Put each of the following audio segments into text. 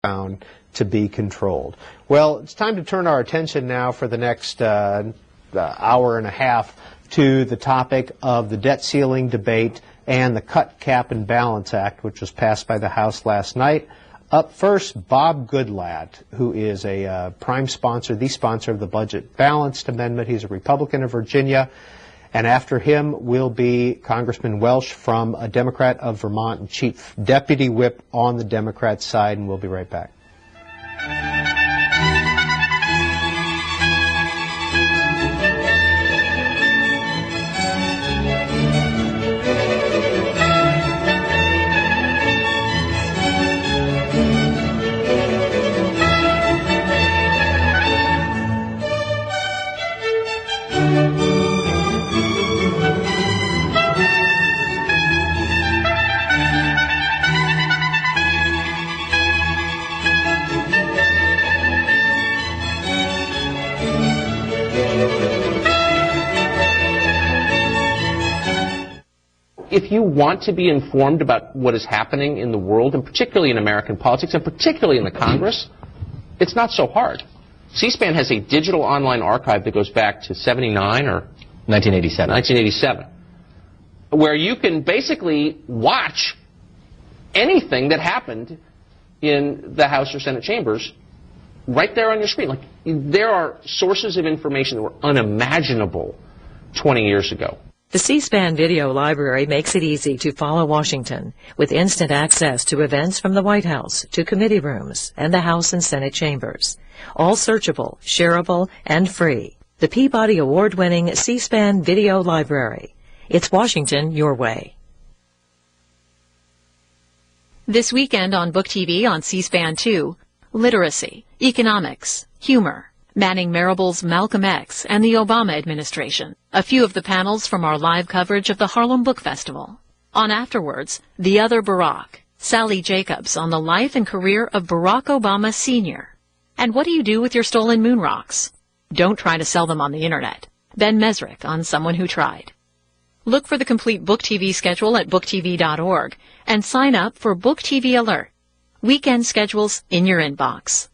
found to be controlled. Well, it's time to turn our attention now for the next hour and a half to the topic of the debt ceiling debate and the Cut, Cap, and Balance Act, which was passed by the House last night. Up first, Bob Goodlatte, who is a prime sponsor, the sponsor of the Budget Balanced Amendment. He's a Republican of Virginia. And after him will be Congressman Welch from a Democrat of Vermont and Chief Deputy Whip on the Democrat side, and we'll be right back. If you want to be informed about what is happening in the world, and particularly in American politics, and particularly in the Congress, it's not so hard. C-SPAN has a digital online archive that goes back to 79 or 1987, where you can basically watch anything that happened in the House or Senate chambers right there on your screen. Like, there are sources of information that were unimaginable 20 years ago. The C-SPAN video library makes it easy to follow Washington with instant access to events from the White House, to committee rooms, and the House and Senate chambers. All searchable, shareable, and free. The Peabody Award-winning C-SPAN video library. It's Washington your way. This weekend on Book TV on C-SPAN 2, literacy, economics, humor, Manning Marable's Malcolm X and the Obama administration. A few of the panels from our live coverage of the Harlem Book Festival. On Afterwards, The Other Barack, Sally Jacobs on the life and career of Barack Obama Sr. And what do you do with your stolen moon rocks? Don't try to sell them on the internet. Ben Mesrick on Someone Who Tried. Look for the complete Book TV schedule at booktv.org and sign up for Book TV Alert. Weekend schedules in your inbox.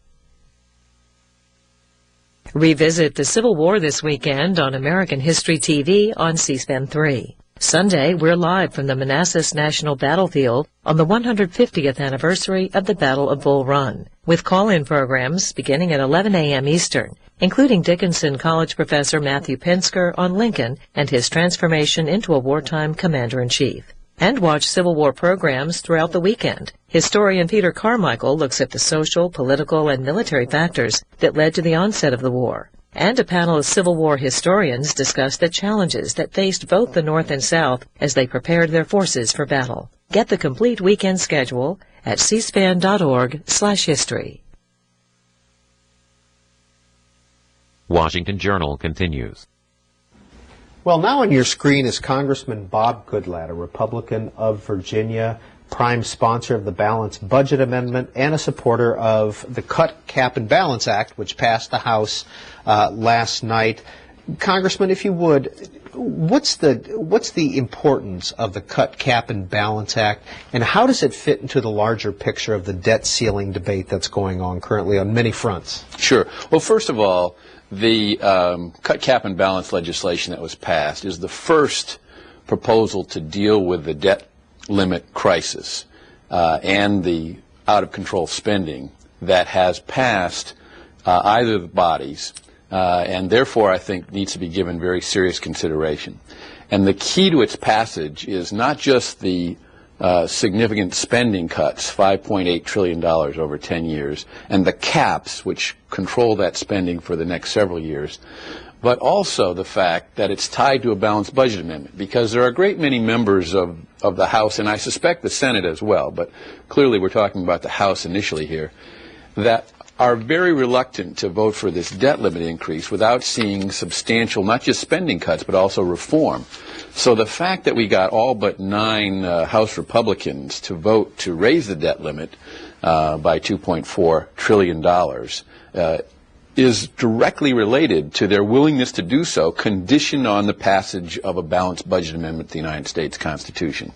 Revisit the Civil War this weekend on American History TV on C-SPAN 3. Sunday, we're live from the Manassas National Battlefield on the 150th anniversary of the Battle of Bull Run, with call-in programs beginning at 11 a.m. Eastern, including Dickinson College professor Matthew Pinsker on Lincoln and his transformation into a wartime commander-in-chief. And watch Civil War programs throughout the weekend. Historian Peter Carmichael looks at the social, political, and military factors that led to the onset of the war. And a panel of Civil War historians discuss the challenges that faced both the North and South as they prepared their forces for battle. Get the complete weekend schedule at cspan.org/history. Washington Journal continues. Well, now on your screen is Congressman Bob Goodlatte, a Republican of Virginia, prime sponsor of the Balanced Budget Amendment and a supporter of the Cut, Cap, and Balance Act, which passed the House last night. Congressman, if you would, what's the importance of the Cut, Cap, and Balance Act, and how does it fit into the larger picture of the debt ceiling debate that's going on currently on many fronts? Sure. Well, first of all, the Cut, Cap, and Balance legislation that was passed is the first proposal to deal with the debt limit crisis and the out-of-control spending that has passed either of the bodies, and therefore I think needs to be given very serious consideration. And the key to its passage is not just the significant spending cuts, $5.8 trillion over 10 years, and the caps which control that spending for the next several years, but also the fact that it's tied to a balanced budget amendment, because there are a great many members of the House, and I suspect the Senate as well, but clearly we're talking about the House initially here, that are very reluctant to vote for this debt limit increase without seeing substantial, not just spending cuts, but also reform. So the fact that we got all but 9 House Republicans to vote to raise the debt limit by $2.4 trillion is directly related to their willingness to do so, conditioned on the passage of a balanced budget amendment to the United States Constitution.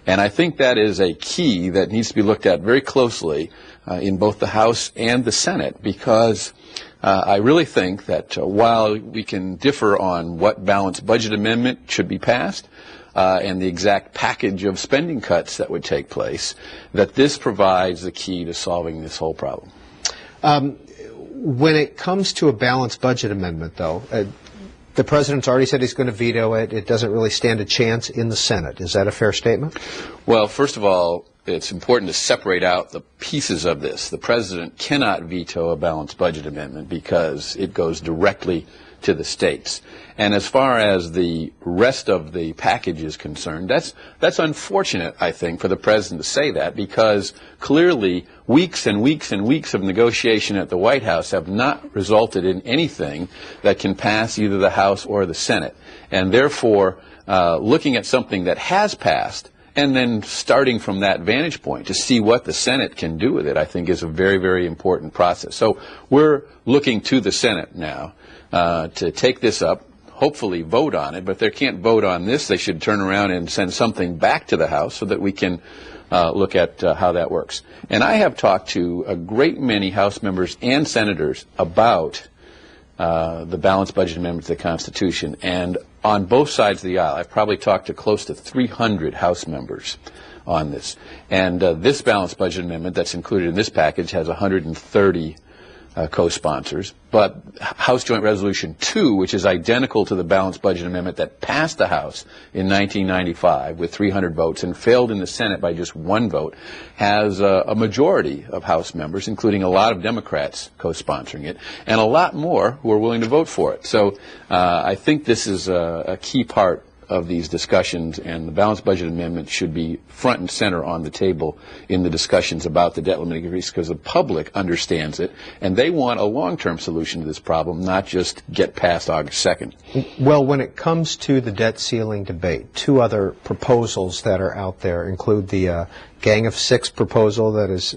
And I think that is a key that needs to be looked at very closely in both the House and the Senate, because I really think that while we can differ on what balanced budget amendment should be passed and the exact package of spending cuts that would take place, that this provides the key to solving this whole problem. When it comes to a balanced budget amendment, though, the president's already said he's going to veto it. It doesn't really stand a chance in the Senate. Is that a fair statement? Well, first of all, it's important to separate out the pieces of this. The president cannot veto a balanced budget amendment because it goes directly to the states. And as far as the rest of the package is concerned, that's unfortunate, I think, for the president to say that, because clearly weeks and weeks and weeks of negotiation at the White House have not resulted in anything that can pass either the House or the Senate. And therefore, looking at something that has passed and then starting from that vantage point to see what the Senate can do with it, I think is a very, very important process. So we're looking to the Senate now to take this up, hopefully vote on it, but if they can't vote on this, they should turn around and send something back to the House so that we can look at how that works. And I have talked to a great many House members and senators about the balanced budget amendment to the Constitution, and on both sides of the aisle, I've probably talked to close to 300 House members on this. And this balanced budget amendment that's included in this package has 130 co-sponsors, but House Joint Resolution 2, which is identical to the balanced budget amendment that passed the House in 1995 with 300 votes and failed in the Senate by just 1 vote, has a majority of House members, including a lot of Democrats co-sponsoring it, and a lot more who are willing to vote for it. So I think this is a key part of these discussions, and the balanced budget amendment should be front and center on the table in the discussions about the debt limiting increase, because the public understands it, and they want a long-term solution to this problem, not just get past August 2nd. Well, when it comes to the debt ceiling debate, 2 other proposals that are out there include the Gang of 6 proposal that is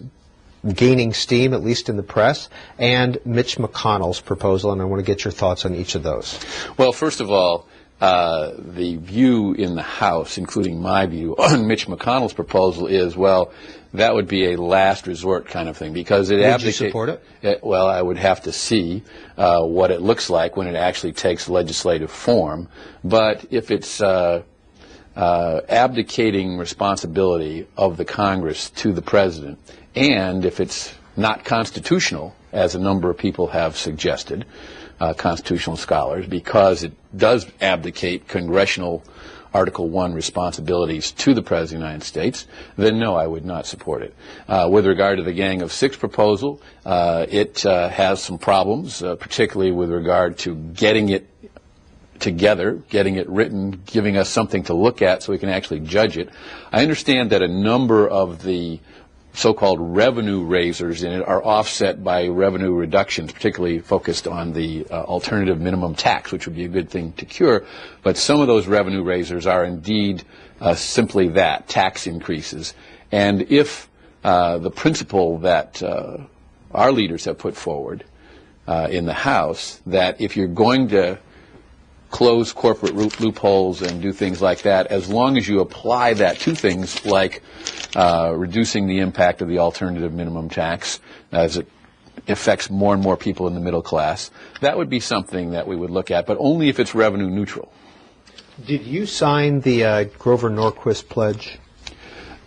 gaining steam, at least in the press, and Mitch McConnell's proposal, and I want to get your thoughts on each of those. Well, first of all, the view in the House, including my view on Mitch McConnell's proposal, is, well, that would be a last resort kind of thing, because it Would you support it? Well, I would have to see what it looks like when it actually takes legislative form. But if it's abdicating responsibility of the Congress to the president, and if it's not constitutional, as a number of people have suggested, constitutional scholars, because it does abdicate congressional Article 1 responsibilities to the President of the United States, then no, I would not support it. With regard to the Gang of 6 proposal, it has some problems, particularly with regard to getting it together, getting it written, giving us something to look at so we can actually judge it. I understand that a number of the so-called revenue raisers in it are offset by revenue reductions, particularly focused on the alternative minimum tax, which would be a good thing to cure. But some of those revenue raisers are indeed simply that, tax increases. And if the principle that our leaders have put forward in the House, that if you're going to close corporate loopholes and do things like that, as long as you apply that to things like reducing the impact of the alternative minimum tax as it affects more and more people in the middle class, that would be something that we would look at, but only if it's revenue neutral. Did you sign the Grover Norquist pledge?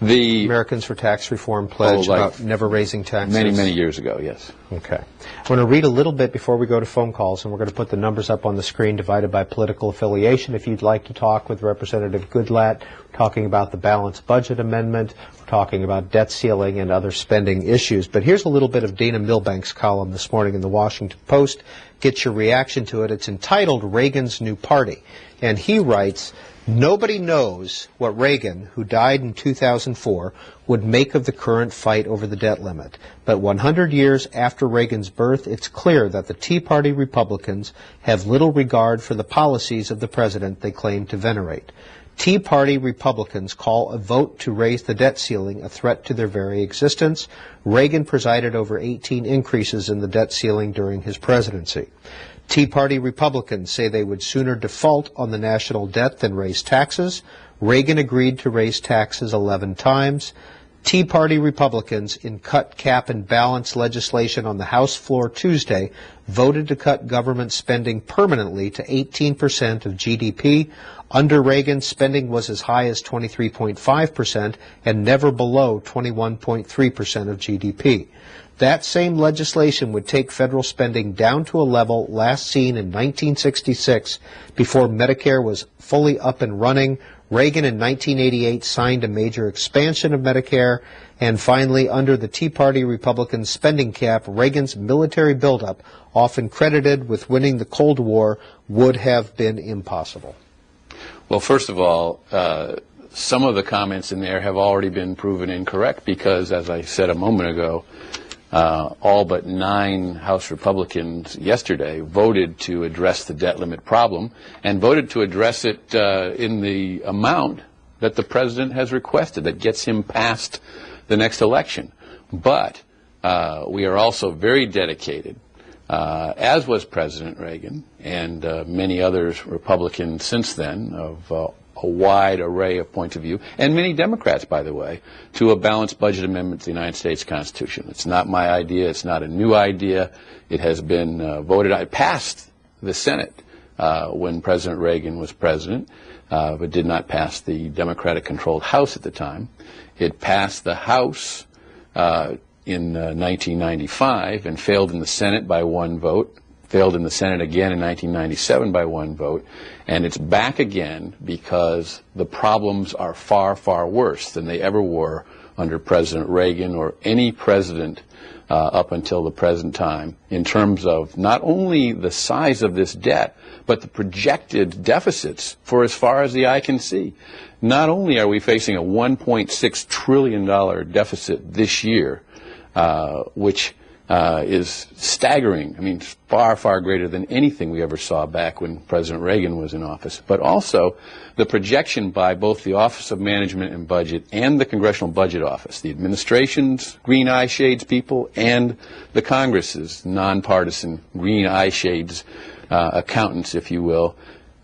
The Americans for Tax Reform pledge about never raising taxes? Many, many years ago, yes. Okay. I want to read a little bit before we go to phone calls, and we're going to put the numbers up on the screen divided by political affiliation. If you'd like to talk with Representative Goodlatte, we're talking about the balanced budget amendment, we're talking about debt ceiling and other spending issues. But here's a little bit of Dana Milbank's column this morning in the Washington Post. Get your reaction to it. It's entitled Reagan's New Party. And he writes, "Nobody knows what Reagan, who died in 2004, would make of the current fight over the debt limit. But 100 years after Reagan's birth, it's clear that the Tea Party Republicans have little regard for the policies of the president they claim to venerate. Tea Party Republicans call a vote to raise the debt ceiling a threat to their very existence. Reagan presided over 18 increases in the debt ceiling during his presidency. Tea Party Republicans say they would sooner default on the national debt than raise taxes. Reagan agreed to raise taxes 11 times. Tea Party Republicans in cut, cap, and balance legislation on the House floor Tuesday voted to cut government spending permanently to 18% of GDP. Under Reagan, spending was as high as 23.5% and never below 21.3% of GDP. That same legislation would take federal spending down to a level last seen in 1966 before Medicare was fully up and running. Reagan in 1988 signed a major expansion of Medicare. And finally, under the Tea Party Republican spending cap, Reagan's military buildup, often credited with winning the Cold War, would have been impossible. Well, first of all, some of the comments in there have already been proven incorrect because, as I said a moment ago, all but 9 House Republicans yesterday voted to address the debt limit problem and voted to address it in the amount that the president has requested that gets him past the next election. But we are also very dedicated, as was President Reagan and many others Republicans since then of a wide array of points of view, and many Democrats, by the way, to a balanced budget amendment to the United States Constitution. It's not my idea. It's not a new idea. It has been voted on. It passed the Senate when President Reagan was president, but did not pass the Democratic-controlled House at the time. It passed the House in 1995 and failed in the Senate by 1 vote. Failed in the Senate again in 1997 by 1 vote, and it's back again because the problems are far, far worse than they ever were under President Reagan or any president up until the present time in terms of not only the size of this debt, but the projected deficits for as far as the eye can see. Not only are we facing a $1.6 trillion deficit this year, which is staggering. I mean, far, far greater than anything we ever saw back when President Reagan was in office. But also the projection by both the Office of Management and Budget and the Congressional Budget Office, the administration's green eye shades people and the Congress's nonpartisan green eye shades accountants, if you will,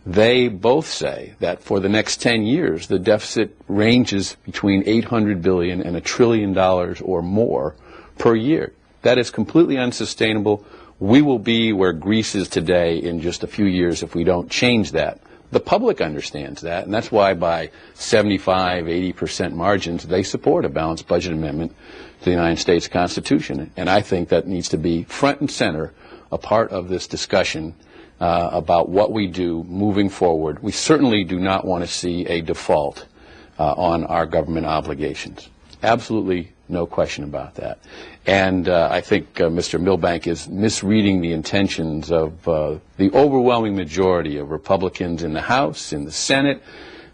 they both say that for the next 10 years, the deficit ranges between $800 billion and $1 trillion or more per year. That is completely unsustainable. We will be where Greece is today in just a few years if we don't change that. The public understands that, and that's why by 75, 80% margins, they support a balanced budget amendment to the United States Constitution. And I think that needs to be front and center, a part of this discussion about what we do moving forward. We certainly do not want to see a default on our government obligations. Absolutely no question about that. And I think Mr. Milbank is misreading the intentions of the overwhelming majority of Republicans in the House, in the Senate,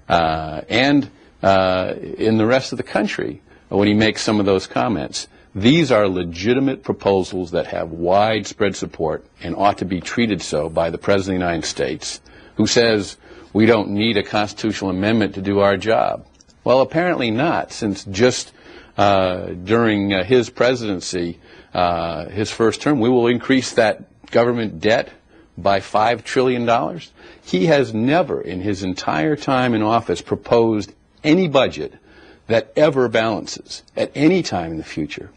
and in the rest of the country when he makes some of those comments. These are legitimate proposals that have widespread support and ought to be treated so by the President of the United States, who says we don't need a constitutional amendment to do our job. Well, apparently not, since just during his presidency, his first term, we will increase that government debt by $5 trillion. He has never in his entire time in office proposed any budget that ever balances at any time in the future.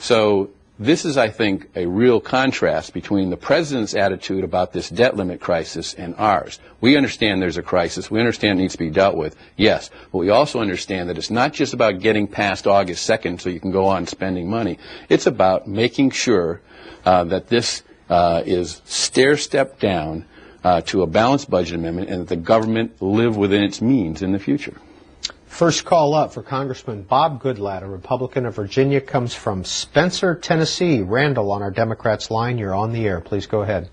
So this is, I think, a real contrast between the president's attitude about this debt limit crisis and ours. We understand there's a crisis. We understand it needs to be dealt with, yes. But we also understand that it's not just about getting past August 2nd so you can go on spending money. It's about making sure that this is stair-step down to a balanced budget amendment and that the government live within its means in the future. First call up for Congressman Bob Goodlatte, a Republican of Virginia, comes from Spencer, Tennessee. Randall on our Democrats line, you're on the air. Please go ahead.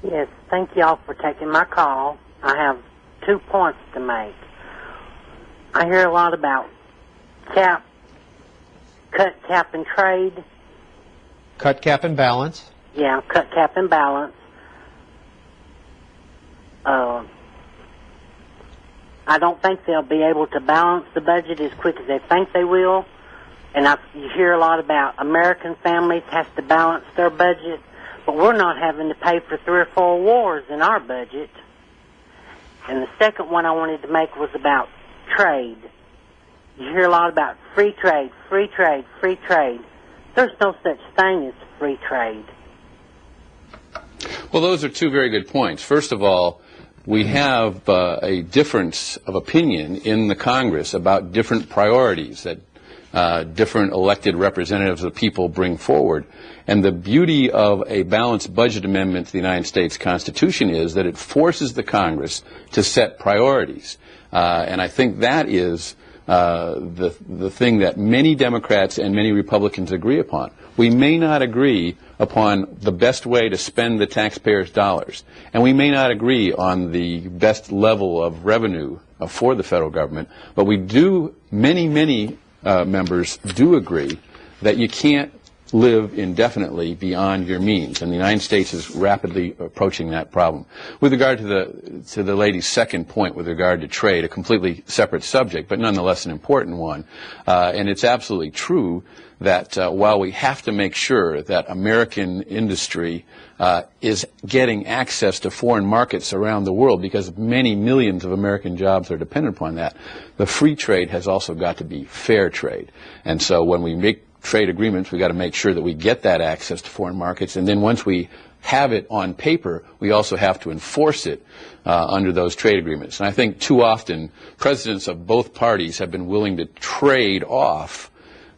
Yes, thank y'all for taking my call. I have 2 points to make. I hear a lot about cut, cap, and trade. Cut, cap, and balance. Yeah, cut, cap, and balance. I don't think they'll be able to balance the budget as quick as they think they will. And you hear a lot about American families have to balance their budget, but we're not having to pay for 3 or 4 wars in our budget. And the second one I wanted to make was about trade. You hear a lot about free trade, free trade, free trade. There's no such thing as free trade. Well, those are two very good points. First of all, we have a difference of opinion in the Congress about different priorities that different elected representatives of the people bring forward. And the beauty of a balanced budget amendment to the United States Constitution is that it forces the Congress to set priorities. And I think that is the thing that many Democrats and many Republicans agree upon. We may not agree upon the best way to spend the taxpayers' dollars, and we may not agree on the best level of revenue for the federal government, but we do, many members do agree that you can't live indefinitely beyond your means, and the United States is rapidly approaching that problem. With regard to the lady's second point with regard to trade, a completely separate subject, but nonetheless an important one, and it's absolutely true that while we have to make sure that American industry is getting access to foreign markets around the world, because many millions of American jobs are dependent upon that, the free trade has also got to be fair trade. And so when we make trade agreements, we've got to make sure that we get that access to foreign markets, and then once we have it on paper, we also have to enforce it under those trade agreements. And I think too often presidents of both parties have been willing to trade off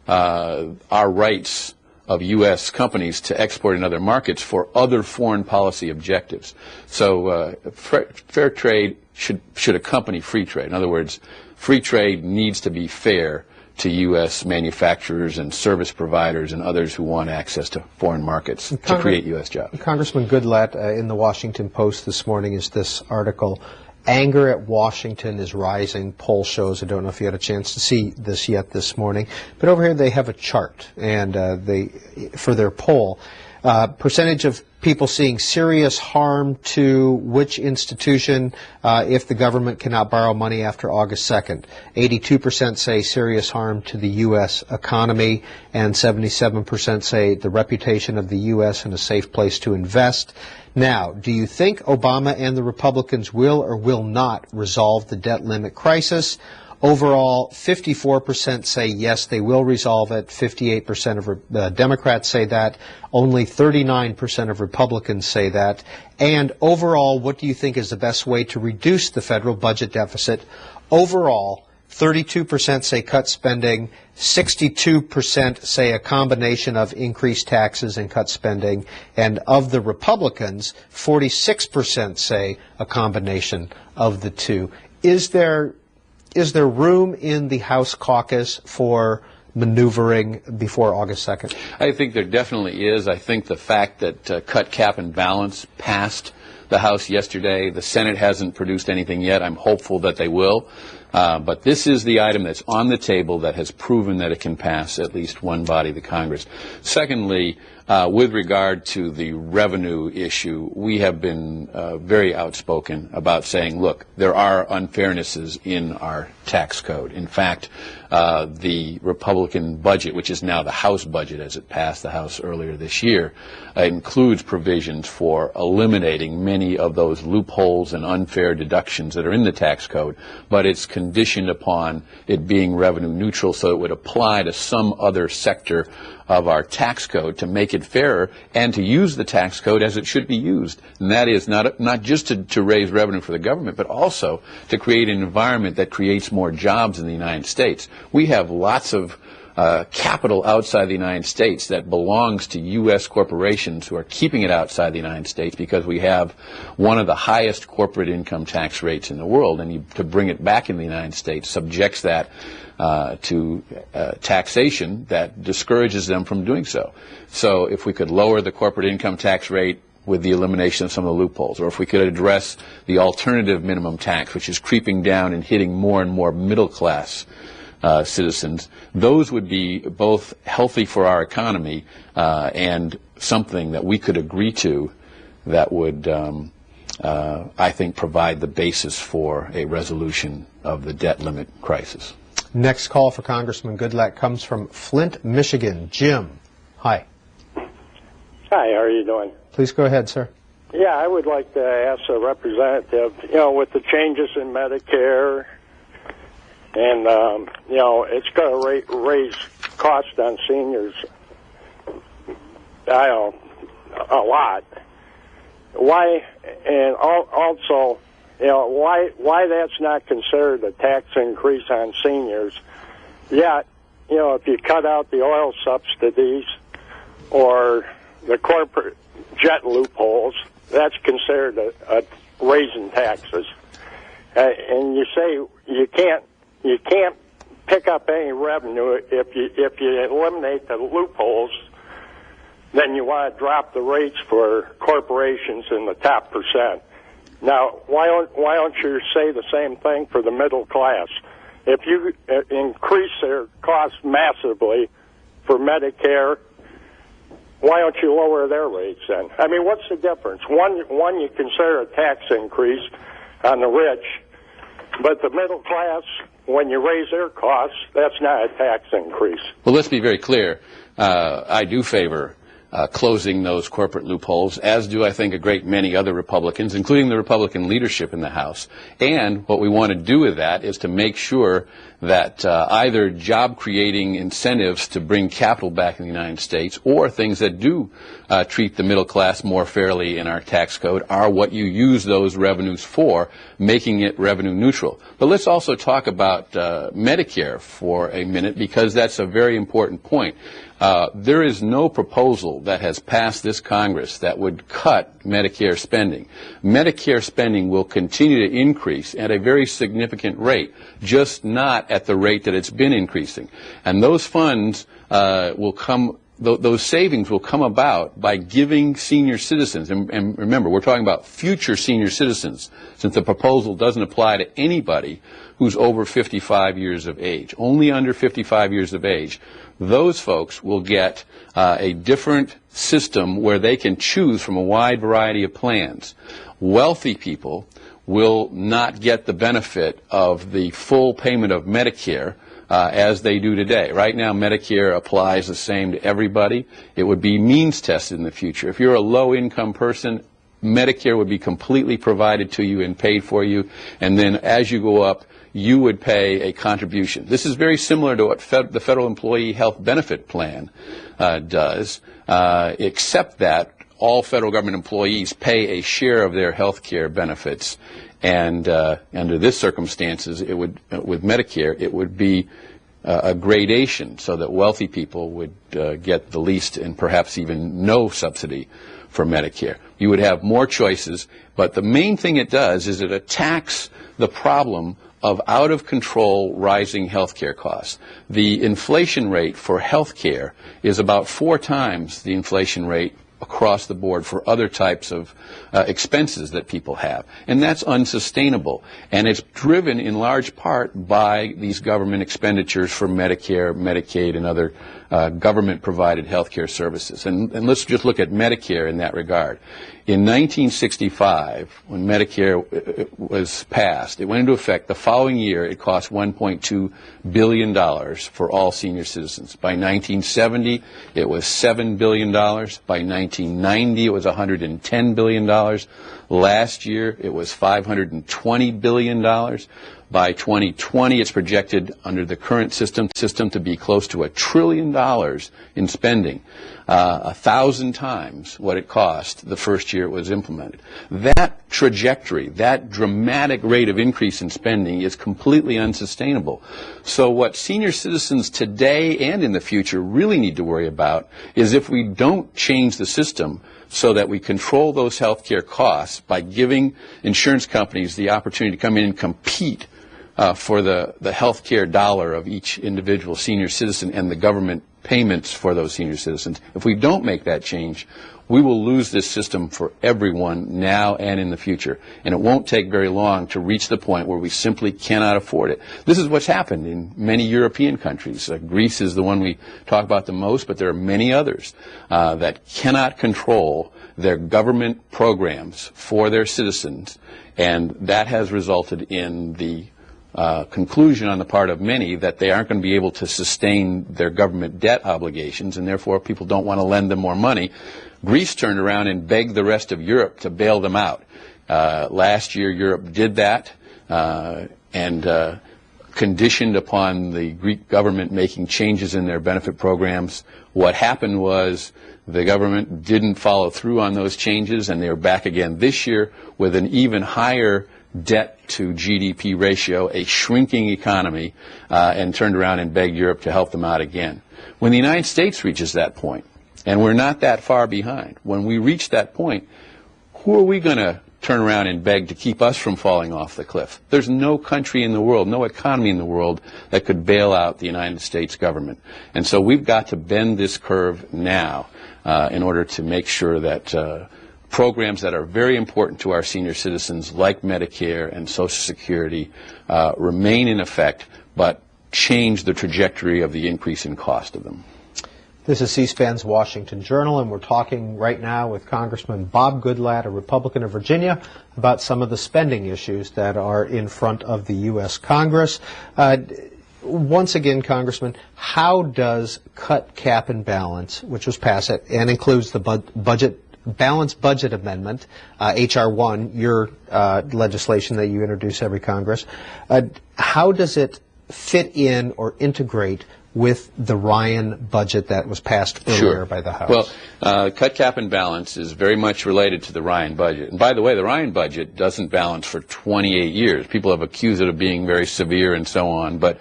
our rights of U.S. companies to export in other markets for other foreign policy objectives. So fair trade should accompany free trade. In other words, free trade needs to be fair to U.S. manufacturers and service providers and others who want access to foreign markets to create U.S. jobs. Congressman Goodlatte in the Washington Post this morning is this article, "Anger at Washington is Rising, Poll Shows." I don't know if you had a chance to see this yet this morning, but over here they have a chart, and for their poll, percentage of people seeing serious harm to which institution if the government cannot borrow money after August 2nd. 82% say serious harm to the U.S. economy, and 77% say the reputation of the U.S. and a safe place to invest. Now, do you think Obama and the Republicans will or will not resolve the debt limit crisis? Overall, 54% say yes, they will resolve it. 58% of Democrats say that. Only 39% of Republicans say that. And overall, what do you think is the best way to reduce the federal budget deficit? Overall, 32% say cut spending, 62% say a combination of increased taxes and cut spending, and of the Republicans, 46% say a combination of the two. Is there room in the House caucus for maneuvering before August 2nd? I think there definitely is. I think the fact that cut, cap, and balance passed the House yesterday, the Senate hasn't produced anything yet. I'm hopeful that they will. But this is the item that's on the table that has proven that it can pass at least one body of the Congress. Secondly, with regard to the revenue issue, we have been very outspoken about saying, look, there are unfairnesses in our tax code. In fact, the Republican budget, which is now the House budget as it passed the House earlier this year, includes provisions for eliminating many of those loopholes and unfair deductions that are in the tax code, but it's conditioned upon it being revenue neutral, so it would apply to some other sector of our tax code to make it fairer and to use the tax code as it should be used. And that is not just to raise revenue for the government, but also to create an environment that creates more jobs in the United States. We have lots of capital outside the United States that belongs to U.S. corporations who are keeping it outside the United States because we have one of the highest corporate income tax rates in the world, and to bring it back in the United States subjects that to taxation that discourages them from doing so. So if we could lower the corporate income tax rate with the elimination of some of the loopholes, or if we could address the alternative minimum tax, which is creeping down and hitting more and more middle class citizens, those would be both healthy for our economy and something that we could agree to that would, I think, provide the basis for a resolution of the debt limit crisis. Next call for Congressman Goodlatte comes from Flint, Michigan. Jim, hi. Hi, how are you doing? Please go ahead, sir. Yeah, I would like to ask a representative, with the changes in Medicare and you know, it's going to raise costs on seniors. I don't know, a lot. Why? And also, you know, why that's not considered a tax increase on seniors? Yet, you know, if you cut out the oil subsidies or the corporate jet loopholes, that's considered a raise in taxes. And you say you can't pick up any revenue if you eliminate the loopholes. Then you want to drop the rates for corporations in the top percent. Now, why don't you say the same thing for the middle class? If you increase their costs massively for Medicare, why don't you lower their rates then? I mean, what's the difference? One you consider a tax increase on the rich, but the middle class, when you raise their costs, that's not a tax increase. Well, let's be very clear. I do favor closing those corporate loopholes, as do I think a great many other Republicans, including the Republican leadership in the House. And what we want to do with that is to make sure that either job-creating incentives to bring capital back in the United States or things that do treat the middle class more fairly in our tax code are what you use those revenues for, making it revenue neutral. But let's also talk about Medicare for a minute, because that's a very important point. There is no proposal that has passed this Congress that would cut Medicare spending. Medicare spending will continue to increase at a very significant rate, just not at the rate that it's been increasing. And those funds those savings will come about by giving senior citizens, and remember, we're talking about future senior citizens, since the proposal doesn't apply to anybody who's over 55 years of age, only under 55 years of age. Those folks will get a different system where they can choose from a wide variety of plans. Wealthy people will not get the benefit of the full payment of Medicare as they do today. Right now, Medicare applies the same to everybody. It would be means tested in the future. If you're a low-income person, Medicare would be completely provided to you and paid for you, and then as you go up, you would pay a contribution. This is very similar to what the Federal Employee Health Benefit Plan does, except that all federal government employees pay a share of their health care benefits. And under this circumstances, it would, with Medicare, it would be a gradation so that wealthy people would get the least and perhaps even no subsidy for Medicare. You would have more choices, but the main thing it does is it attacks the problem of out-of-control rising health care costs. The inflation rate for health care is about 4 times the inflation rate across the board for other types of expenses that people have. And that's unsustainable. And it's driven in large part by these government expenditures for Medicare, Medicaid, and other government-provided health care services. And let's just look at Medicare in that regard. In 1965, when Medicare was passed, it went into effect. The following year, it cost $1.2 billion for all senior citizens. By 1970, it was $7 billion. By 1990, it was $110 billion. Last year, it was $520 billion. By 2020, it's projected under the current system to be close to $1 trillion in spending, 1,000 times what it cost the first year it was implemented. That trajectory, that dramatic rate of increase in spending is completely unsustainable. So what senior citizens today and in the future really need to worry about is if we don't change the system so that we control those health care costs by giving insurance companies the opportunity to come in and compete for the health care dollar of each individual senior citizen and the government payments for those senior citizens. If we don't make that change, we will lose this system for everyone now and in the future. And it won't take very long to reach the point where we simply cannot afford it. This is what's happened in many European countries. Greece is the one we talk about the most, but there are many others that cannot control their government programs for their citizens, and that has resulted in the conclusion on the part of many that they aren't going to be able to sustain their government debt obligations, and therefore people don't want to lend them more money. Greece turned around and begged the rest of Europe to bail them out. Last year, Europe did that, and conditioned upon the Greek government making changes in their benefit programs. What happened was the government didn't follow through on those changes, and they're back again this year with an even higher debt to GDP ratio, a shrinking economy, and turned around and begged Europe to help them out again. When the United States reaches that point, and we're not that far behind, when we reach that point, who are we going to turn around and beg to keep us from falling off the cliff? There's no country in the world, no economy in the world that could bail out the United States government. And so we've got to bend this curve now in order to make sure that programs that are very important to our senior citizens, like Medicare and Social Security, remain in effect, but change the trajectory of the increase in cost of them. This is C-SPAN's Washington Journal, and we're talking right now with Congressman Bob Goodlatte, a Republican of Virginia, about some of the spending issues that are in front of the U.S. Congress. Once again, Congressman, how does Cut, Cap, and Balance, which was passed and includes the Balanced Budget Amendment, H.R. 1, your legislation that you introduce every Congress, how does it fit in or integrate with the Ryan budget that was passed earlier by the House? Well, Cut, Cap, and Balance is very much related to the Ryan budget. And by the way, the Ryan budget doesn't balance for 28 years. People have accused it of being very severe and so on, but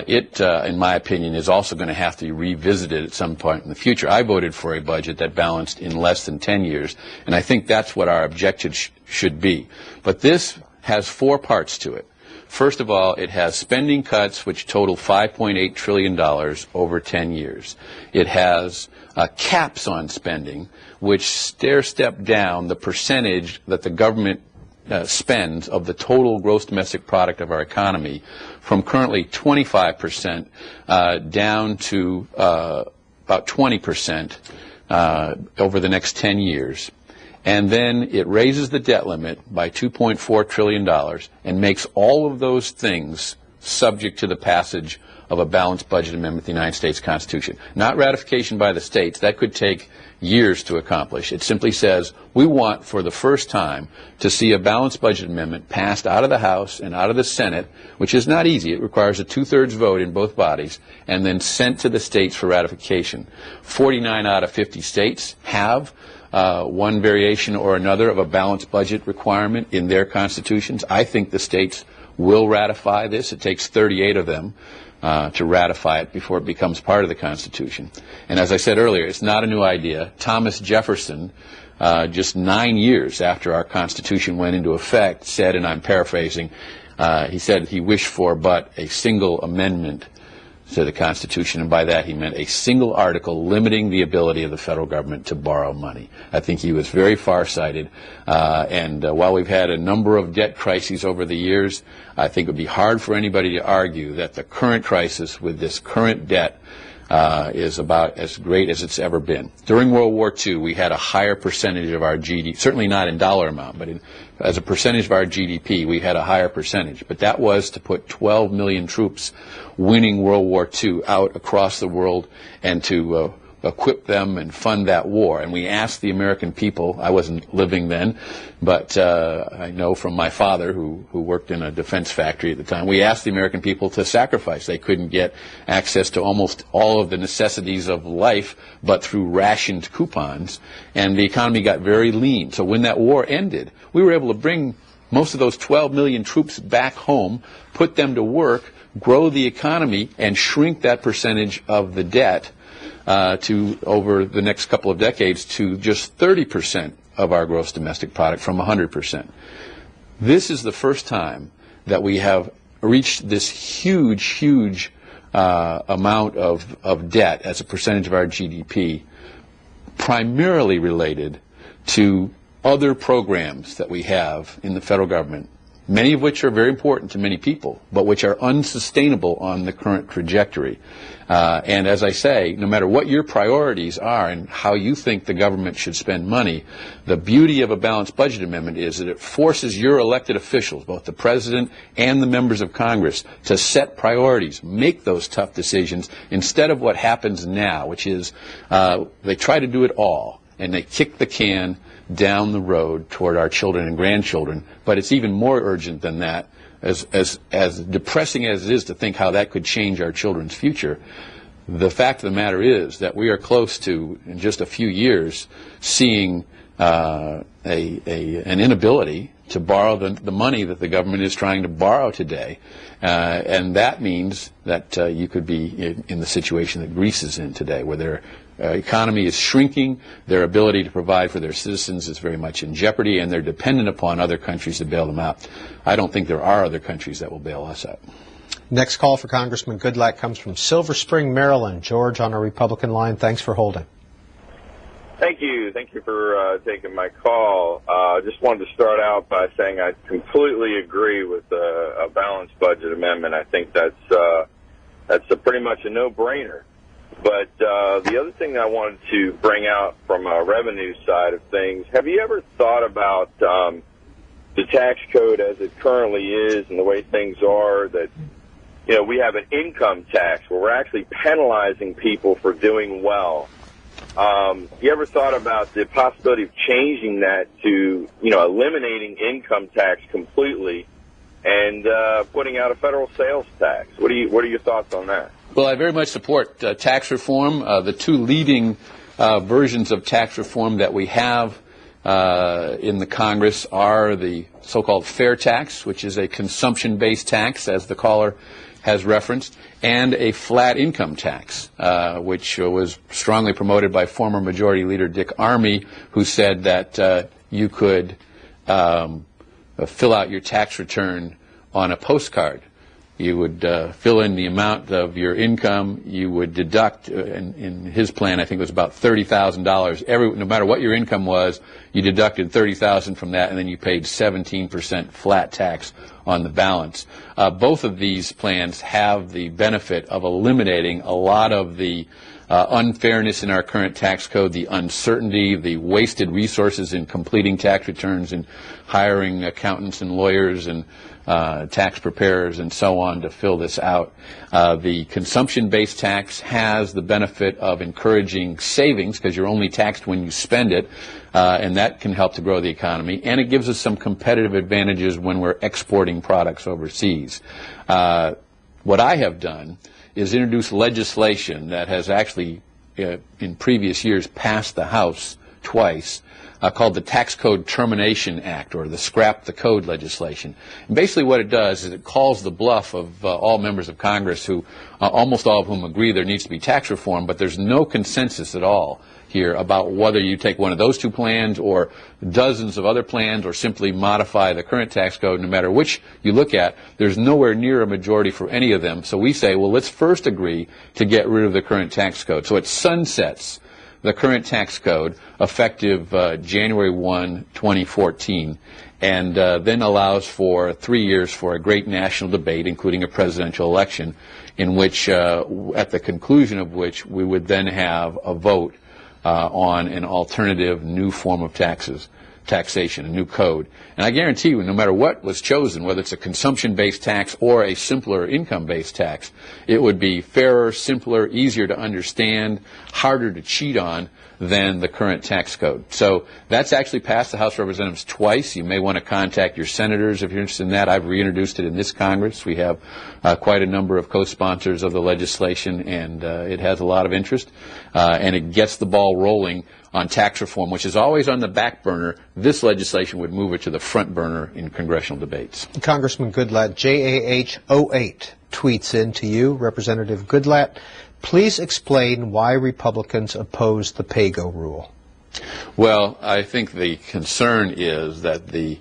it, in my opinion, is also going to have to be revisited at some point in the future. I voted for a budget that balanced in less than 10 years, and I think that's what our objective should be. But this has 4 parts to it. First of all, it has spending cuts which total $5.8 trillion over 10 years. It has caps on spending which stair-step down the percentage that the government spends of the total gross domestic product of our economy from currently 25% down to about 20% over the next 10 years. And then it raises the debt limit by $2.4 trillion and makes all of those things subject to the passage of a balanced budget amendment to the United States Constitution. Not ratification by the states. That could take years to accomplish. It simply says we want, for the first time, to see a balanced budget amendment passed out of the House and out of the Senate, which is not easy. It requires a 2/3 vote in both bodies, and then sent to the states for ratification. 49 out of 50 states have one variation or another of a balanced budget requirement in their constitutions. I think the states will ratify this. It takes 38 of them to ratify it before it becomes part of the Constitution. And as I said earlier, it's not a new idea. Thomas Jefferson, just 9 years after our Constitution went into effect, said, and I'm paraphrasing, he said he wished for but a single amendment to the Constitution, and by that he meant a single article limiting the ability of the federal government to borrow money. I think he was very far-sighted, and while we've had a number of debt crises over the years, I think it would be hard for anybody to argue that the current crisis with this current debt is about as great as it's ever been. During World War II, we had a higher percentage of our GDP, certainly not in dollar amount, but as a percentage of our GDP, we had a higher percentage. But that was to put 12 million troops winning World War II out across the world and to equip them and fund that war. And we asked the American people, I wasn't living then, but I know from my father who worked in a defense factory at the time, we asked the American people to sacrifice. They couldn't get access to almost all of the necessities of life but through rationed coupons, and the economy got very lean. So when that war ended, we were able to bring most of those 12 million troops back home, put them to work, grow the economy, and shrink that percentage of the debt to, over the next couple of decades, to just 30% of our gross domestic product from 100%. This is the first time that we have reached this huge amount of debt as a percentage of our GDP, primarily related to other programs that we have in the federal government, many of which are very important to many people, but which are unsustainable on the current trajectory. And as I say, no matter what your priorities are and how you think the government should spend money, the beauty of a balanced budget amendment is that it forces your elected officials, both the president and the members of Congress, to set priorities, make those tough decisions, instead of what happens now, which is they try to do it all, and they kick the can down the road toward our children and grandchildren. But it's even more urgent than that. as depressing as it is to think how that could change our children's future, the fact of the matter is that we are close to, in just a few years, seeing an inability to borrow the money that the government is trying to borrow today. And that means that you could be in the situation that Greece is in today, where their economy is shrinking, their ability to provide for their citizens is very much in jeopardy, and they're dependent upon other countries to bail them out. I don't think there are other countries that will bail us out. Next call for Congressman Goodlatte comes from Silver Spring, Maryland. George on a Republican line. Thanks for holding. Thank you. Thank you for taking my call. Just wanted to start out by saying I completely agree with a balanced budget amendment. I think that's pretty much a no-brainer. But the other thing that I wanted to bring out from a revenue side of things, have you ever thought about the tax code as it currently is and the way things are, that we have an income tax where we're actually penalizing people for doing well? You ever thought about the possibility of changing that to, eliminating income tax completely and putting out a federal sales tax? What are your thoughts on that? Well, I very much support tax reform. The two leading versions of tax reform that we have in the Congress are the so-called fair tax, which is a consumption-based tax, as the caller has referenced, and a flat income tax, which was strongly promoted by former Majority Leader Dick Armey, who said that you could fill out your tax return on a postcard. You would fill in the amount of your income. You would deduct, in his plan, I think it was about $30,000. No matter what your income was, you deducted $30,000 from that, and then you paid 17% flat tax on the balance. Both of these plans have the benefit of eliminating a lot of the unfairness in our current tax code, the uncertainty, the wasted resources in completing tax returns and hiring accountants and lawyers and tax preparers and so on to fill this out. The consumption-based tax has the benefit of encouraging savings because you're only taxed when you spend it, and that can help to grow the economy. And it gives us some competitive advantages when we're exporting products overseas. What I have done is introduce legislation that has actually, in previous years, passed the House twice, called the Tax Code Termination Act, or the Scrap the Code legislation. And basically what it does is it calls the bluff of all members of Congress who, almost all of whom agree there needs to be tax reform, but there's no consensus at all here about whether you take one of those two plans or dozens of other plans or simply modify the current tax code. No matter which you look at, there's nowhere near a majority for any of them. So we say, well, let's first agree to get rid of the current tax code. So it sunsets the current tax code effective January 1, 2014, and then allows for 3 years for a great national debate, including a presidential election, in which, at the conclusion of which, we would then have a vote on an alternative new form of taxation, a new code. And I guarantee you, no matter what was chosen, whether it's a consumption-based tax or a simpler income-based tax, it would be fairer, simpler, easier to understand, harder to cheat on than the current tax code. So that's actually passed the House of Representatives twice. You may want to contact your senators if you're interested in that. I've reintroduced it in this Congress. We have quite a number of co-sponsors of the legislation, and it has a lot of interest, and it gets the ball rolling on tax reform, which is always on the back burner. This legislation would move it to the front burner in congressional debates. Congressman Goodlatte, JAH08 tweets in to you, Representative Goodlatte, please explain why Republicans oppose the pay-go rule. Well, I think the concern is that the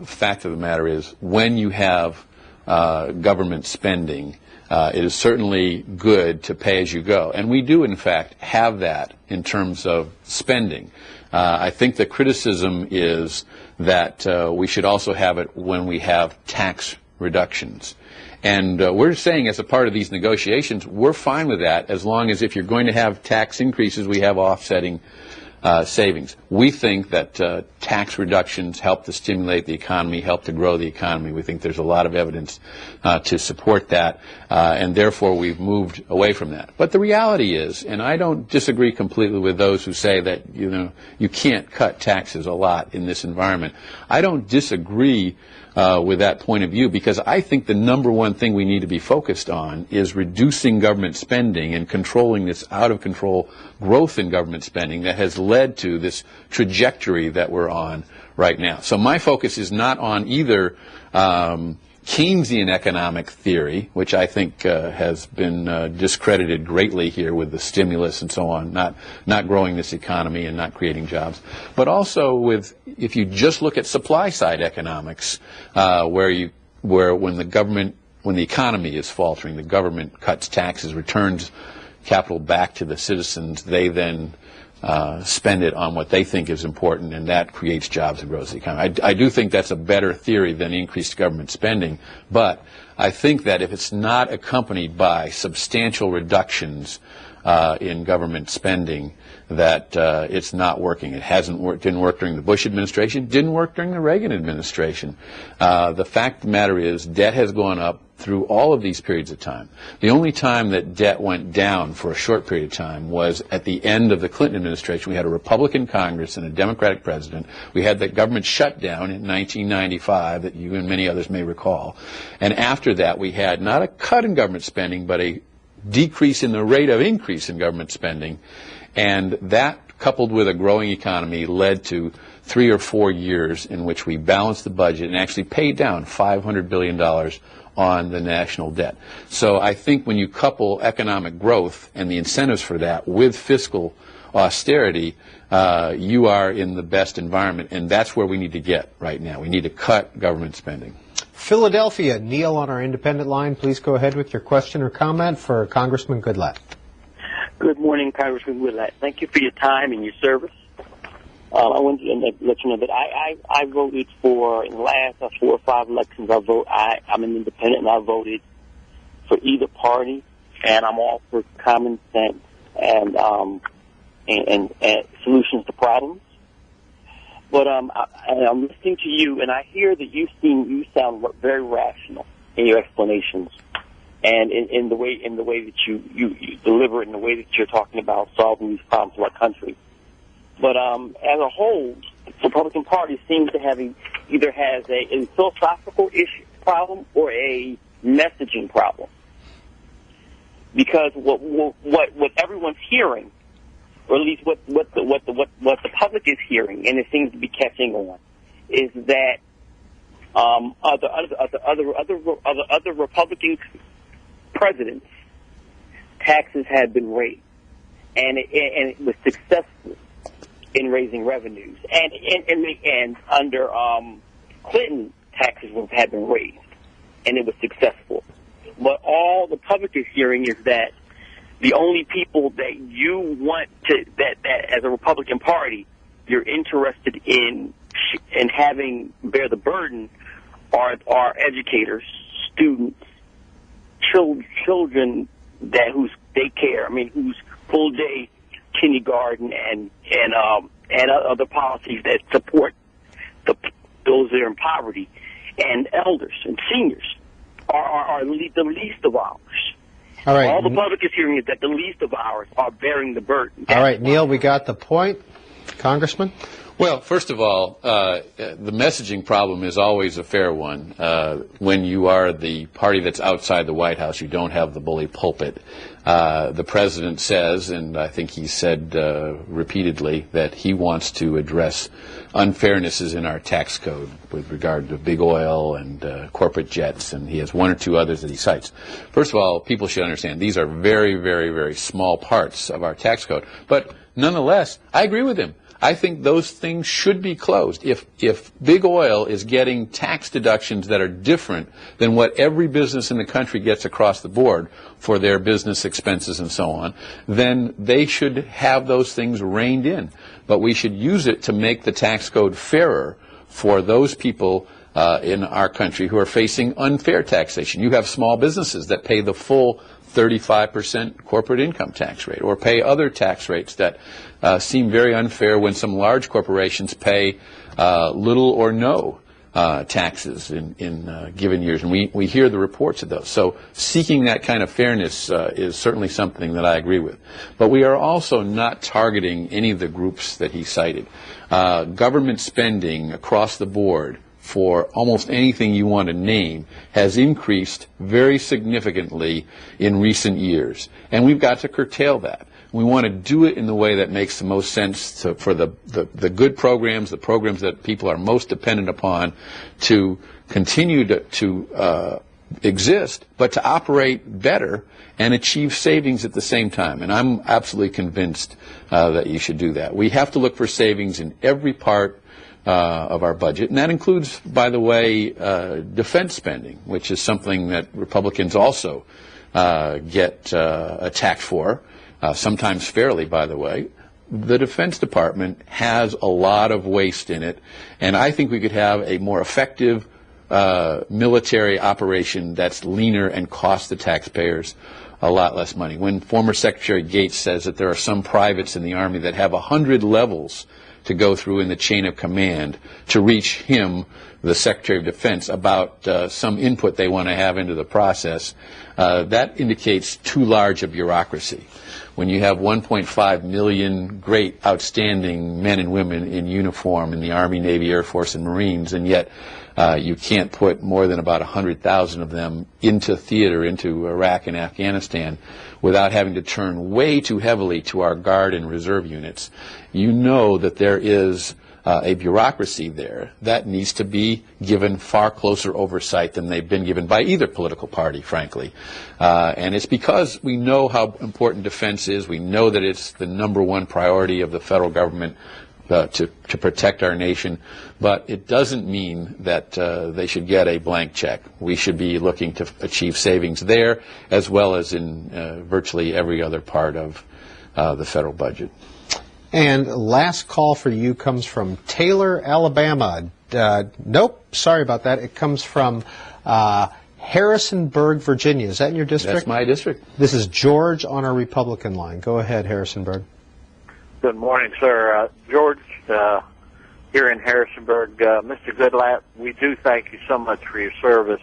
fact of the matter is when you have government spending, it is certainly good to pay as you go. And we do, in fact, have that in terms of spending. I think the criticism is that we should also have it when we have tax reductions. And we're saying as a part of these negotiations, we're fine with that as long as if you're going to have tax increases, we have offsetting savings. We think that tax reductions help to stimulate the economy, help to grow the economy. We think there's a lot of evidence to support that, and therefore we've moved away from that. But the reality is, and I don't disagree completely with those who say that you can't cut taxes a lot in this environment. I don't disagree with that point of view, because I think the number one thing we need to be focused on is reducing government spending and controlling this out-of-control growth in government spending that has led to this trajectory that we're on right now. So my focus is not on either Keynesian economic theory, which I think has been discredited greatly here with the stimulus and so on, not growing this economy and not creating jobs, but also with, if you just look at supply side economics, where when the economy is faltering, the government cuts taxes, returns capital back to the citizens, they then spend it on what they think is important, and that creates jobs and grows the economy. I do think that's a better theory than increased government spending, but I think that if it's not accompanied by substantial reductions in government spending, that it's not working. It didn't work during the Bush administration, didn't work during the Reagan administration. The fact of the matter is, debt has gone up through all of these periods of time. The only time that debt went down for a short period of time was at the end of the Clinton administration. We had a Republican Congress and a Democratic president. We had the government shutdown in 1995 that you and many others may recall. And after that, we had not a cut in government spending, but a decrease in the rate of increase in government spending. And that, coupled with a growing economy, led to 3 or 4 years in which we balanced the budget and actually paid down $500 billion on the national debt. So I think when you couple economic growth and the incentives for that with fiscal austerity, you are in the best environment, and that's where we need to get right now. We need to cut government spending. Philadelphia, Neil on our independent line. Please go ahead with your question or comment for Congressman Goodlatte. Good morning, Congressman Goodlatte. Thank you for your time and your service. I want to let you know that I voted for, in the last 4 or 5 elections, I'm an independent, and I voted for either party, and I'm all for common sense and solutions to problems. But I'm listening to you, and I hear that you sound very rational in your explanations, and in the way that you deliver it, in the way that you're talking about solving these problems for our country. But as a whole, the Republican Party seems to have either has a philosophical problem or a messaging problem. Because what everyone's hearing, or at least what the public is hearing, and it seems to be catching on, is that other Republican presidents, taxes had been raised, and it was successful in raising revenues, and under Clinton, taxes had been raised, and it was successful. But all the public is hearing is that the only people that you want to, that as a Republican Party, you're interested in having bear the burden are educators, students, children whose daycare, whose full day kindergarten and other policies that support those that are in poverty, and elders and seniors are the least of ours. All right. All the public is hearing is that the least of ours are bearing the burden. All right, Neil, we got the point. Congressman? Well, first of all, the messaging problem is always a fair one. When you are the party that's outside the White House, you don't have the bully pulpit. The president says, and I think he said repeatedly, that he wants to address unfairnesses in our tax code with regard to big oil and corporate jets, and he has 1 or 2 others that he cites. First of all, people should understand these are very, very, very small parts of our tax code. But nonetheless, I agree with him. I think those things should be closed. If big oil is getting tax deductions that are different than what every business in the country gets across the board for their business expenses and so on, then they should have those things reined in. But we should use it to make the tax code fairer for those people in our country who are facing unfair taxation. You have small businesses that pay the full 35% corporate income tax rate, or pay other tax rates that seem very unfair when some large corporations pay little or no taxes in given years. And we hear the reports of those. So seeking that kind of fairness is certainly something that I agree with. But we are also not targeting any of the groups that he cited. Government spending across the board for almost anything you want to name has increased very significantly in recent years. And we've got to curtail that. We want to do it in the way that makes the most sense for the good programs, the programs that people are most dependent upon to continue to exist, but to operate better and achieve savings at the same time. And I'm absolutely convinced that you should do that. We have to look for savings in every part of our budget, and that includes, by the way, defense spending, which is something that Republicans also get attacked for, sometimes fairly, by the way. The Defense Department has a lot of waste in it, and I think we could have a more effective military operation that's leaner and costs the taxpayers a lot less money. When former Secretary Gates says that there are some privates in the Army that have 100 levels to go through in the chain of command to reach him, the Secretary of Defense, about some input they want to have into the process, that indicates too large a bureaucracy. When you have 1.5 million great, outstanding men and women in uniform in the Army, Navy, Air Force, and Marines, and yet you can't put more than about 100,000 of them into theater, into Iraq and Afghanistan, without having to turn way too heavily to our Guard and Reserve units, you know that there is a bureaucracy there that needs to be given far closer oversight than they've been given by either political party, frankly. And it's because we know how important defense is. We know that it's the #1 priority of the federal government to protect our nation. But it doesn't mean that they should get a blank check. We should be looking to achieve savings there as well as in virtually every other part of the federal budget. And last call for you comes from Taylor, Alabama. Nope, sorry about that. It comes from Harrisonburg, Virginia. Is that in your district? That's my district. This is George on our Republican line. Go ahead, Harrisonburg. Good morning, sir. George, here in Harrisonburg. Mr. Goodlatte, we do thank you so much for your service.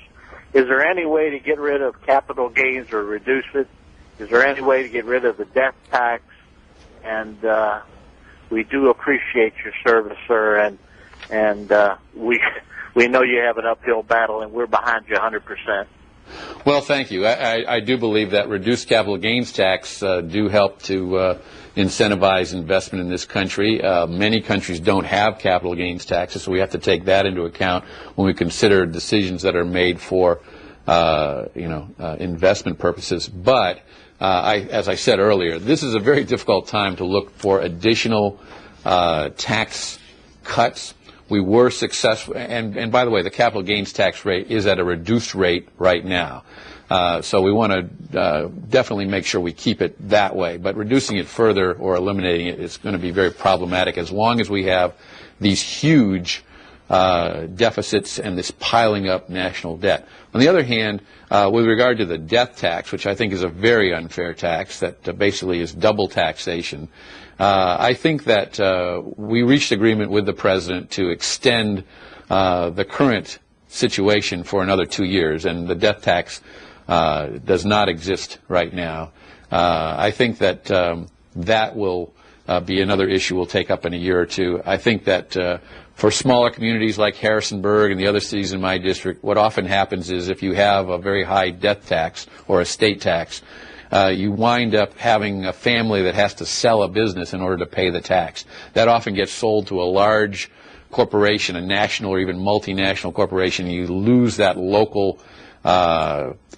Is there any way to get rid of capital gains or reduce it? Is there any way to get rid of the death tax? And we do appreciate your service, sir, and we know you have an uphill battle, and we're behind you 100%. Well, thank you. I do believe that reduced capital gains tax do help to incentivize investment in this country. Many countries don't have capital gains taxes, so we have to take that into account when we consider decisions that are made for investment purposes. But as I said earlier, this is a very difficult time to look for additional tax cuts. We were successful, and by the way, the capital gains tax rate is at a reduced rate right now. So we want to definitely make sure we keep it that way. But reducing it further or eliminating it is going to be very problematic as long as we have these huge deficits and this piling up national debt. On the other hand, with regard to the death tax, which I think is a very unfair tax that basically is double taxation, I think that we reached agreement with the President to extend the current situation for another 2 years, and the death tax does not exist right now. I think that that will be another issue we'll take up in a year or two. I think that for smaller communities like Harrisonburg and the other cities in my district, what often happens is if you have a very high death tax or estate tax, you wind up having a family that has to sell a business in order to pay the tax. That often gets sold to a large corporation, a national or even multinational corporation. You lose that local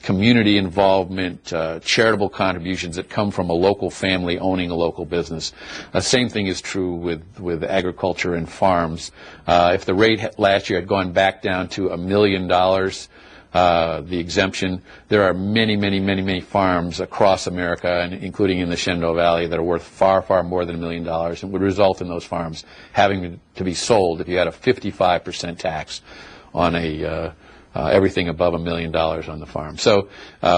community involvement, charitable contributions that come from a local family owning a local business. The same thing is true with agriculture and farms. If the rate last year had gone back down to $1 million, the exemption, there are many farms across America, and including in the Shenandoah Valley, that are worth far more than $1 million, and would result in those farms having to be sold if you had a 55% tax on everything above $1 million on the farm. So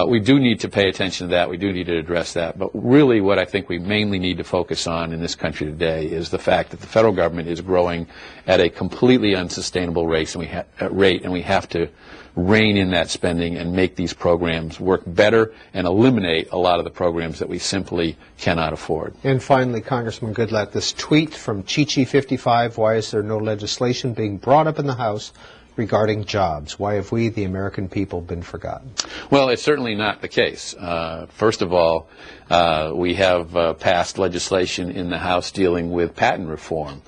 we do need to pay attention to that. We do need to address that. But really what I think we mainly need to focus on in this country today is the fact that the federal government is growing at a completely unsustainable rate, and we have to rein in that spending and make these programs work better and eliminate a lot of the programs that we simply cannot afford. And finally, Congressman Goodlatte, this tweet from Chichi55, why is there no legislation being brought up in the House regarding jobs? Why have we, the American people, been forgotten? Well, it's certainly not the case. First of all, we have passed legislation in the House dealing with patent reform,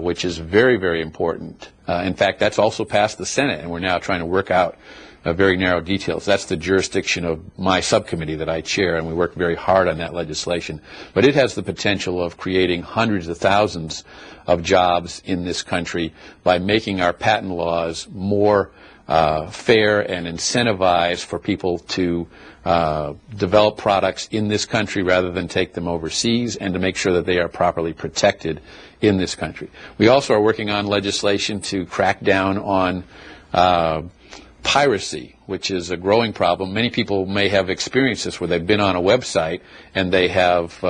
which is very, very important. In fact, that's also passed the Senate, and we're now trying to work out very narrow details. That's the jurisdiction of my subcommittee that I chair, and we work very hard on that legislation. But it has the potential of creating hundreds of thousands of jobs in this country by making our patent laws more fair and incentivized for people to develop products in this country rather than take them overseas, and to make sure that they are properly protected in this country. We also are working on legislation to crack down on piracy, which is a growing problem. Many people may have experienced this, where they've been on a website and they have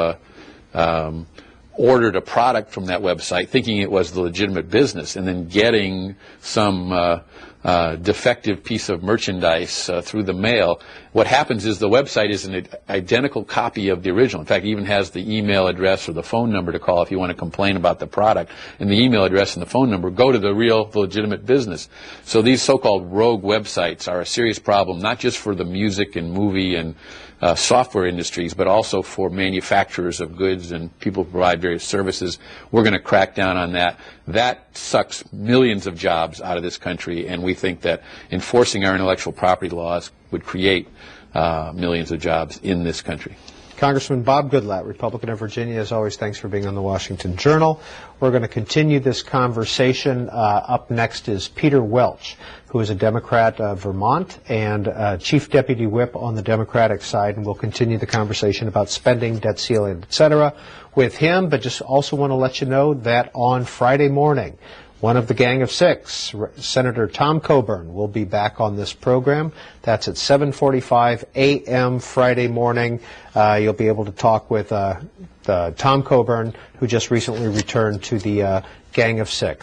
ordered a product from that website thinking it was the legitimate business, and then getting some defective piece of merchandise through the mail. What happens is the website is an identical copy of the original. In fact, it even has the email address or the phone number to call if you want to complain about the product. And the email address and the phone number go to the legitimate business. So these so-called rogue websites are a serious problem, not just for the music and movie and software industries, but also for manufacturers of goods and people who provide various services. We're going to crack down on that. That sucks millions of jobs out of this country, and we think that enforcing our intellectual property laws would create millions of jobs in this country. Congressman Bob Goodlatte, Republican of Virginia, as always, thanks for being on the Washington Journal. We're going to continue this conversation. Up next is Peter Welch, who is a Democrat of Vermont and Chief Deputy Whip on the Democratic side, and we'll continue the conversation about spending, debt ceiling, etc. with him. But just also want to let you know that on Friday morning, one of the Gang of Six, Senator Tom Coburn, will be back on this program. That's at 7:45 a.m. Friday morning. You'll be able to talk with Tom Coburn, who just recently returned to the Gang of Six.